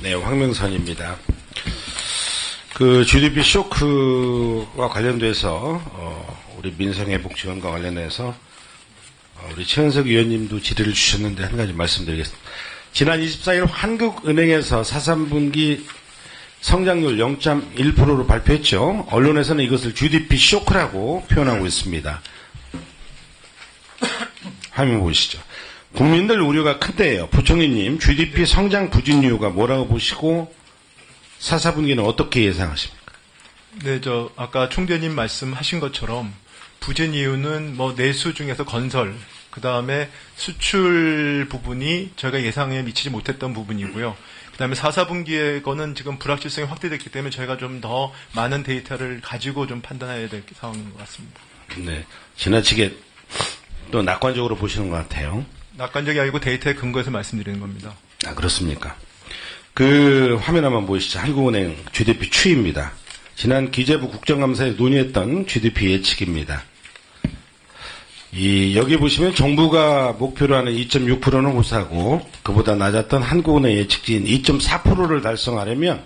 네, 황명선입니다. 그 GDP 쇼크와 관련돼서 우리 민생회복 지원과 관련해서 우리 최은석 의원님도 질의를 주셨는데 한 가지 말씀드리겠습니다. 지난 24일 한국은행에서 4.3분기 성장률 0.1%로 발표했죠. 언론에서는 이것을 GDP 쇼크라고 표현하고 있습니다. 화면 보시죠. 국민들 우려가 큰데요. 부총리님, GDP 성장 부진 이유가 뭐라고 보시고 4.4분기는 어떻게 예상하십니까? 네, 아까 총재님 말씀하신 것처럼 부진 이유는 내수 중에서 건설, 그 다음에 수출 부분이 저희가 예상에 미치지 못했던 부분이고요. 그 다음에 4.4분기에 거는 지금 불확실성이 확대됐기 때문에 저희가 좀 더 많은 데이터를 가지고 좀 판단해야 될 상황인 것 같습니다. 네, 지나치게 또 낙관적으로 보시는 것 같아요. 낙관적이 아니고 데이터에 근거해서 말씀드리는 겁니다. 아, 그렇습니까? 그 화면 한번 보시죠. 한국은행 GDP 추이입니다. 지난 기재부 국정감사에 논의했던 GDP 예측입니다. 여기 보시면 정부가 목표로 하는 2.6%는 호사고 그보다 낮았던 한국은행 예측치인 2.4%를 달성하려면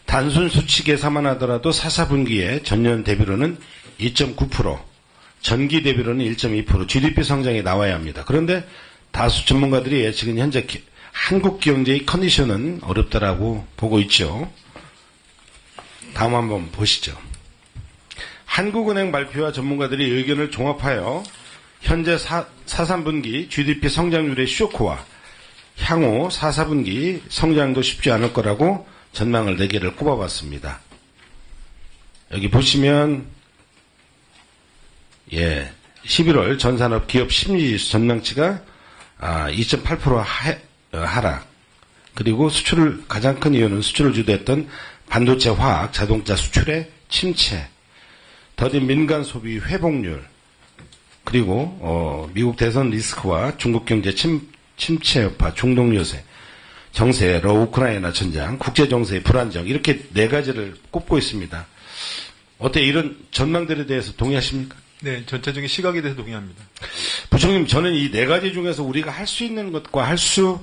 단순 수치 계산만 하더라도 4.4분기에 전년 대비로는 2.9%, 전기 대비로는 1.2% GDP 성장이 나와야 합니다. 그런데 다수 전문가들이 예측은 현재 한국 경제의 컨디션은 어렵다라고 보고 있죠. 다음 한번 보시죠. 한국은행 발표와 전문가들이 의견을 종합하여 현재 4.3분기 GDP 성장률의 쇼크와 향후 4.4분기 성장도 쉽지 않을 거라고 전망을 4개를 꼽아봤습니다. 여기 보시면 11월 전산업 기업 심리지수 전망치가 2.8% 하락. 그리고 수출을 가장 큰 이유는 수출을 주도했던 반도체, 화학, 자동차 수출의 침체, 더딘 민간 소비 회복률, 그리고 미국 대선 리스크와 중국 경제 침체 여파, 중동 요새, 정세, 우크라이나 전장, 국제 정세의 불안정, 이렇게 4가지를 꼽고 있습니다. 어때, 이런 전망들에 대해서 동의하십니까? 네, 전체적인 시각에 대해서 동의합니다. 부총님, 저는 이 4가지 중에서 우리가 할 수 있는 것과 할 수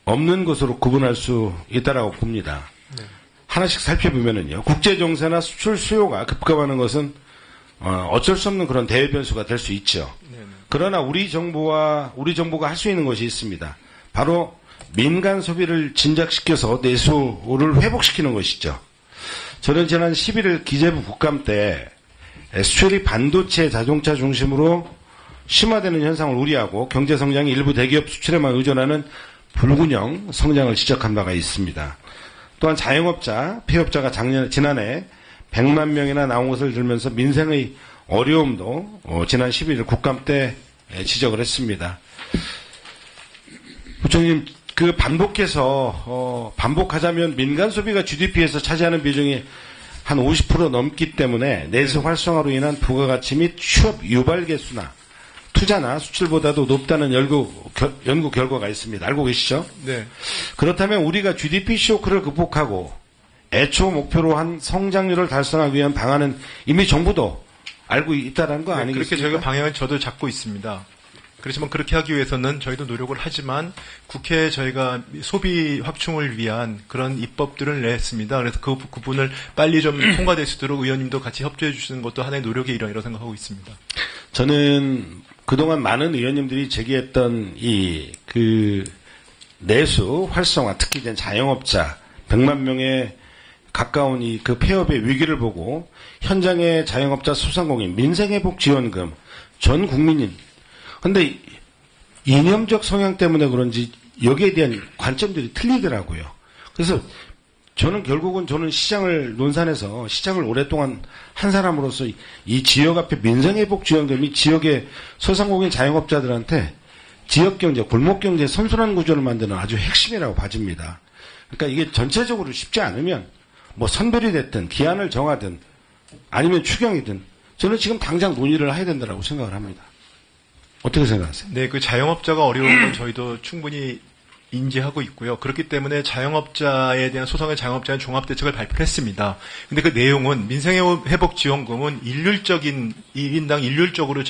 없는 것으로 구분할 수 있다라고 봅니다. 네. 하나씩 살펴보면은요, 국제 정세나 수출 수요가 급감하는 것은 어쩔 수 없는 그런 대외 변수가 될 수 있죠. 네네. 그러나 우리 정부가 할 수 있는 것이 있습니다. 바로 민간 소비를 진작시켜서 내수를 회복시키는 것이죠. 저는 지난 11일 기재부 국감 때 수출이 반도체, 자동차 중심으로 심화되는 현상을 우려하고 경제 성장이 일부 대기업 수출에만 의존하는 불균형 성장을 지적한 바가 있습니다. 또한 자영업자, 폐업자가 지난해 100만 명이나 나온 것을 들면서 민생의 어려움도 지난 11일 국감 때 지적을 했습니다. 부총님, 반복하자면 민간 소비가 GDP에서 차지하는 비중이 한 50% 넘기 때문에 내수 활성화로 인한 부가가치 및 취업 유발 개수나 투자나 수출보다도 높다는 연구 결과가 있습니다. 알고 계시죠? 네. 그렇다면 우리가 GDP 쇼크를 극복하고 애초 목표로 한 성장률을 달성하기 위한 방안은 이미 정부도 알고 있다는 거 아니겠습니까? 그렇게 저희가 방향을 저도 잡고 있습니다. 그렇지만 그렇게 하기 위해서는 저희도 노력을 하지만 국회에 저희가 소비 확충을 위한 그런 입법들을 냈습니다. 그래서 그 부분을 빨리 좀 통과될 수 있도록 의원님도 같이 협조해 주시는 것도 하나의 노력의 일환이라고 생각하고 있습니다. 저는 그동안 많은 의원님들이 제기했던 내수 활성화, 특히 이제 자영업자 100만 명에 가까운 그 폐업의 위기를 보고 현장의 자영업자 소상공인 민생회복 지원금 전 국민인, 근데 이념적 성향 때문에 그런지 여기에 대한 관점들이 틀리더라고요. 그래서 결국은 저는 시장을 논산해서 시장을 오랫동안 한 사람으로서 이 지역 앞에 민생회복 지원금이 지역의 소상공인 자영업자들한테 지역경제, 골목경제 선순환 구조를 만드는 아주 핵심이라고 봐집니다. 그러니까 이게 전체적으로 쉽지 않으면 선별이 됐든 기한을 정하든 아니면 추경이든 저는 지금 당장 논의를 해야 된다고 생각을 합니다. 어떻게 생각하세요? 네, 그 자영업자가 어려운 건 저희도 충분히 인지하고 있고요. 그렇기 때문에 자영업자에 대한 소상의 자영업자의 종합대책을 발표를 했습니다. 근데 그 내용은 민생회복지원금은 일률적인 1인당 일률적으로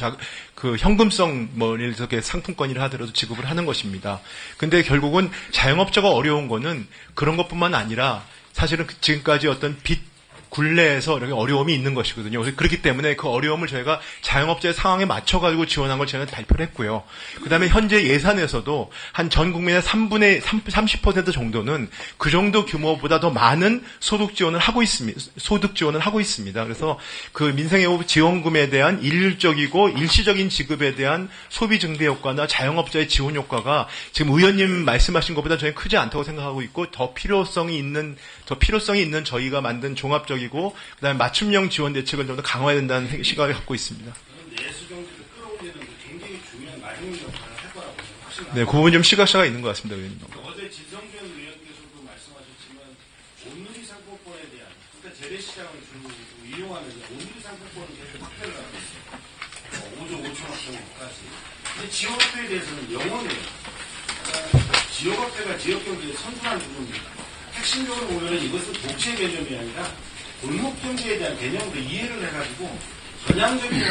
그 현금성 이렇게 상품권이라 하더라도 지급을 하는 것입니다. 근데 결국은 자영업자가 어려운 거는 그런 것뿐만 아니라 사실은 지금까지 어떤 빚 굴레에서 이렇게 어려움이 있는 것이거든요. 그래서 그렇기 때문에 그 어려움을 저희가 자영업자의 상황에 맞춰가지고 지원한 걸 저희가 발표를 했고요. 그 다음에 현재 예산에서도 한 전 국민의 30% 정도는 그 정도 규모보다 더 많은 소득 지원을 하고 있습니다. 그래서 그 민생회복 지원금에 대한 일률적이고 일시적인 지급에 대한 소비 증대 효과나 자영업자의 지원 효과가 지금 의원님 말씀하신 것보다 저희는 크지 않다고 생각하고 있고 더 필요성이 있는 저희가 만든 종합적이고 그다음에 맞춤형 지원 대책을 좀 더 강화해야 된다는 시각을 갖고 있습니다. 내수 경제를 끌어올리는 굉장히 중요한 마지막 역할을 할 거라고 확신합니다. 네, 그 부분 좀 시각차가 있는 것 같습니다, 의원님. 어제 진성준 의원께서도 말씀하셨지만 온누리 상품권에 대한 그러니까 재래시장을 주로 이용하는 온누리 상품권을 계속 확대를 하고 있어요. 5조 5천억 정도까지. 근데 지역화폐에 대해서는 영원해요. 지역화폐가 지역경제의 선순환 부분입니다. 핵심적으로 보면 이것은 독재 개념이 아니라 골목경제에 대한 개념으로 이해를 해가지고 전향적인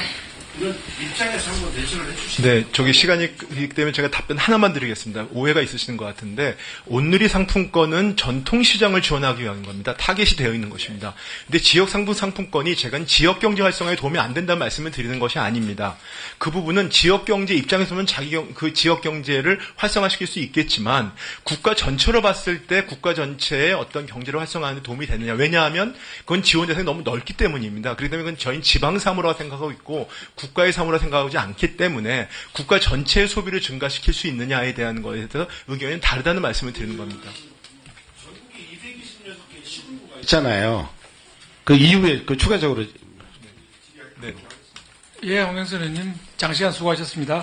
이런 입장에서 한번 대처를 해주시죠. 네, 저기 시간이 있기 때문에 제가 답변 하나만 드리겠습니다. 오해가 있으시는 것 같은데 온누리 상품권은 전통시장을 지원하기 위한 겁니다. 타겟이 되어 있는 것입니다. 근데 지역상품권이 제가 지역경제 활성화에 도움이 안 된다는 말씀을 드리는 것이 아닙니다. 그 부분은 지역경제 입장에서는 그 지역경제를 활성화시킬 수 있겠지만 국가 전체로 봤을 때 국가 전체의 어떤 경제를 활성화하는 데 도움이 되느냐. 왜냐하면 그건 지원 대상이 너무 넓기 때문입니다. 그렇기 때문에 그건 저희는 지방사무라고 생각하고 있고 국가의 사무라 생각하지 않기 때문에 국가 전체의 소비를 증가시킬 수 있느냐에 대한 것에 대해서 의견이 다르다는 말씀을 드리는 겁니다. 전국에 226개 시군구가 있잖아요. 그 이후에 그 추가적으로 네. 예, 홍영선 의원님, 장시간 수고하셨습니다.